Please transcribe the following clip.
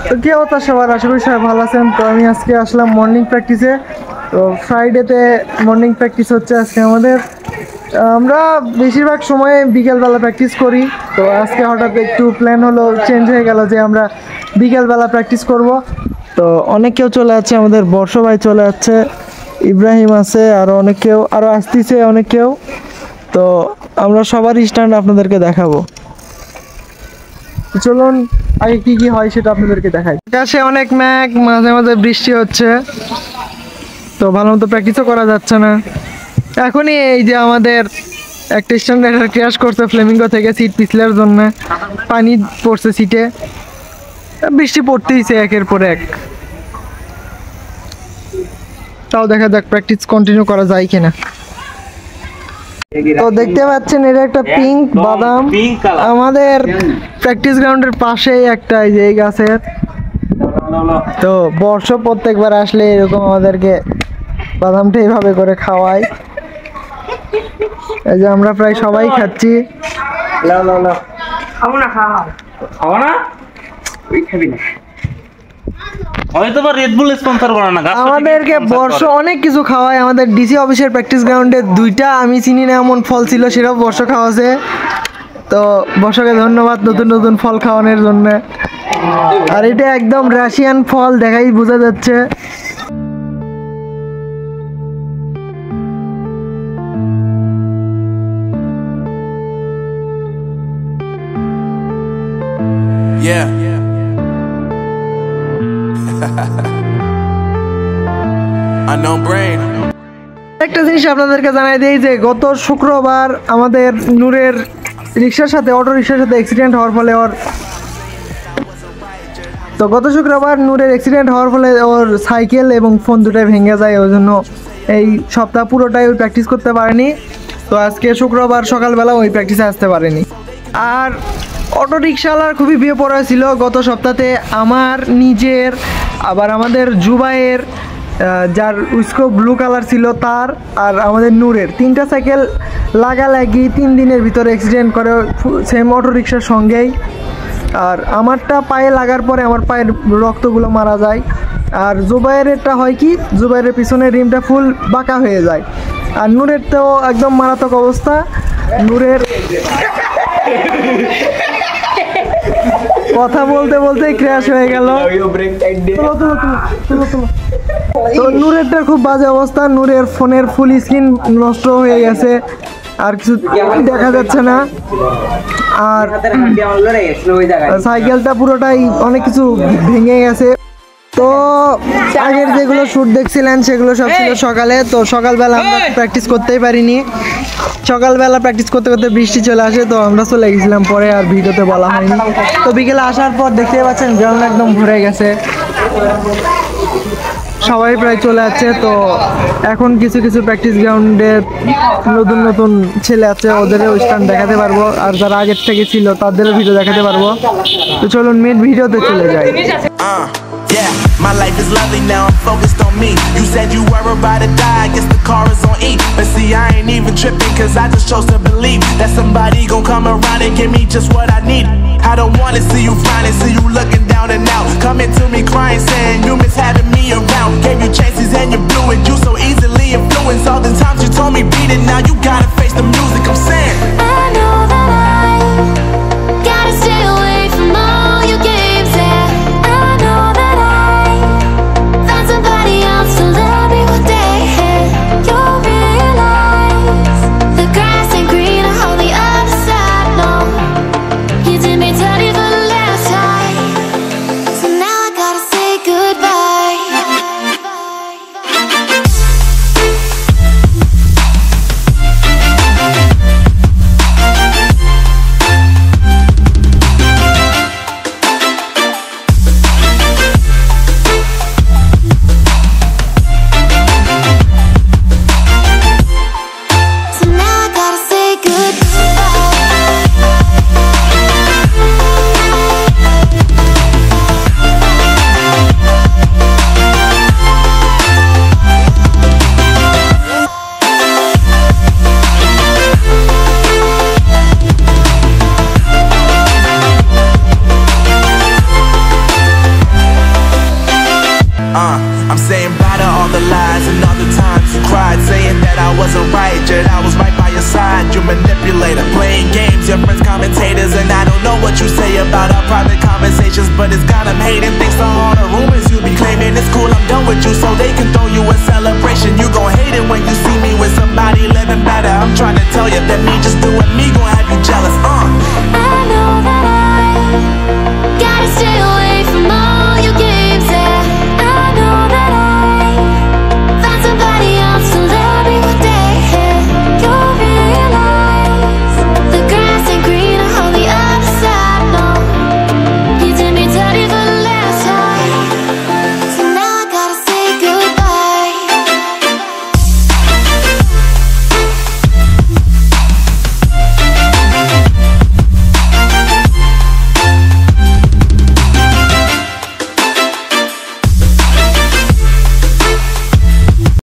তো কি অবস্থা সবার, আশা করি সবাই ভালো আছেন। তো আমি আজকে আসলাম মর্নিং প্র্যাকটিসে। তো ফ্রাইডেতে মর্নিং প্র্যাকটিস হচ্ছে আজকে আমাদের। আমরা বেশিরভাগ সময়ে বিকেলবেলা প্র্যাকটিস করি। তো আজকে হঠাৎ একটু প্ল্যান হলো, চেঞ্জ হয়ে গেল যে আমরা বিকেলবেলা প্র্যাকটিস করব। তো অনেকেও চলে যাচ্ছে, আমাদের বর্ষ ভাই চলে যাচ্ছে, ইব্রাহিম আছে, আরও অনেকেও আরও আসতেছে অনেকেও। তো আমরা সবার স্ট্যান্ড আপনাদেরকে দেখাবো। চলুন আগে কি কি হয় সেটা আপনাদেরকে দেখাই। আকাশে অনেক মেঘ, মাঝে মাঝে বৃষ্টি হচ্ছে, তো ভালো মতো প্র্যাকটিসও করা যাচ্ছে না। এখনই এই যে আমাদের একটা স্ট্যান্ড ক্র্যাশ করছে ফ্লেমিঙ্গো থেকে সিট পিছলার জন্য, পানি পড়ছে সিটে, বৃষ্টি পড়তেইছে একের পর এক। তাও দেখা যাক প্র্যাকটিস কন্টিনিউ করা যায় কিনা। তো দেখতে পাচ্ছেন এটা একটা পিঙ্ক বাদাম, আমাদের প্র্যাকটিস গ্রাউন্ডের পাশেই একটা এই গাছের। তো বর্ষ প্রত্যেকবার আসলে এরকম আমাদেরকে বাদামটা এইভাবে করে খাওয়াই। এই যে আমরা প্রায় সবাই খাচ্ছি। আমাদেরকে বর্ষ অনেক কিছু খাওয়ায়। আমাদের ডিসি অফিসের প্র্যাকটিস গ্রাউন্ডে দুইটা আমি চিনি না এমন ফল ছিল, সেটাও বর্ষ খাওয়াছে। তো বর্ষকে ধন্যবাদ নতুন নতুন ফল খাওয়ানোর জন্য। আর এটা একদম রাশিয়ান ফল, দেখাই বোঝা যাচ্ছে। একটা জিনিস আপনাদেরকে জানাই দিই যে গত শুক্রবার আমাদের নূরের রিক্সার সাথে, অটো রিক্সার সাথে অ্যাক্সিডেন্ট হওয়ার ফলে গত শুক্রবার নূরের অ্যাক্সিডেন্ট হওয়ার ফলে ওর সাইকেল এবং ফোন দুটাই ভেঙে যায়। ওই জন্য এই সপ্তাহ পুরোটাই ওই প্র্যাকটিস করতে পারেনি। তো আজকে শুক্রবার সকালবেলা ওই প্র্যাকটিসে আসতে পারেনি। আর অটো রিক্সাওয়ালার খুবই বিয়ে পড়া ছিল গত সপ্তাহে, আমার নিজের, আবার আমাদের জুবাইয়ের, যার উস্কো ব্লু কালার ছিল তার, আর আমাদের নূরের, তিনটা সাইকেল লাগালাগি 3 দিনের ভিতরে অ্যাক্সিডেন্ট করে সেম অটো রিক্সার সঙ্গেই। আর আমারটা পায়ে লাগার পরে আমার পায়ের রক্তগুলো মারা যায়। আর জুবাইরেরটা হয় কি, জুবাইরের পিছনের রিমটা ফুল বাঁকা হয়ে যায়। আর নূরের তো একদম মারাত্মক অবস্থা। নূরের কথা বলতে বলতে ক্র্যাশ হয়ে গেল। তো নূরেরটার খুব বাজে অবস্থা, নূরের ফোনের ফুল স্ক্রিন নষ্ট হয়ে গেছে, আর কিছু দেখা যাচ্ছে না। আর সাইকেলটা পুরোটাই অনেক কিছু ভেঙে গেছে। তো আগের যেগুলো শ্যুট দেখছিলেন সেগুলো সব ছিল সকালে। তো সকালবেলা আমরা প্র্যাকটিস করতেই পারিনি। সকালবেলা প্র্যাকটিস করতে করতে বৃষ্টি চলে আসে, তো আমরা চলে গেছিলাম পরে, আর ভিডিওতে বলা হয়নি। তো বিকেলে আসার পর দেখতে পাচ্ছেন গ্রাউন্ড একদম ভরে গেছে, সবাই প্রায় চলে যাচ্ছে। তো এখন কিছু কিছু প্র্যাকটিস গ্রাউন্ডে নতুন নতুন ছেলে আছে, ওদেরও স্ট্যান্ড দেখাতে পারবো, আর যারা আগের থেকে ছিল তাদেরও ভিডিও দেখাতে পারবো। তো চলুন মেন ভিডিওতে চলে যাই। Yeah, my life is lovely now, I'm focused on me. You said you were about to die, I guess the car is on E. But see, I ain't even tripping, cause I just chose to believe that somebody gon' come around and give me just what I need. I don't wanna see you flying, see you looking down and out, coming to me crying, saying you miss having me around. Gave you chances and you blew it, you so easily influenced. All the times you told me beat it, now you gotta face the music, I'm saying I know that I gotta stay away from all your games, yeah. I'm saying bye to all the lies and all the times you cried, saying that I wasn't right, yet I was right by your side. You manipulator, playing games, your friends commentators, and I don't know what you say about our private conversations, but it's got them hating. Thanks to all the rumors you be claiming. It's cool, I'm done with you, so they can throw you a celebration. You gon' hate it when you see me with somebody living better. I'm trying to tell you that me just doing me gon' have you jealous. I know that I gotta stay away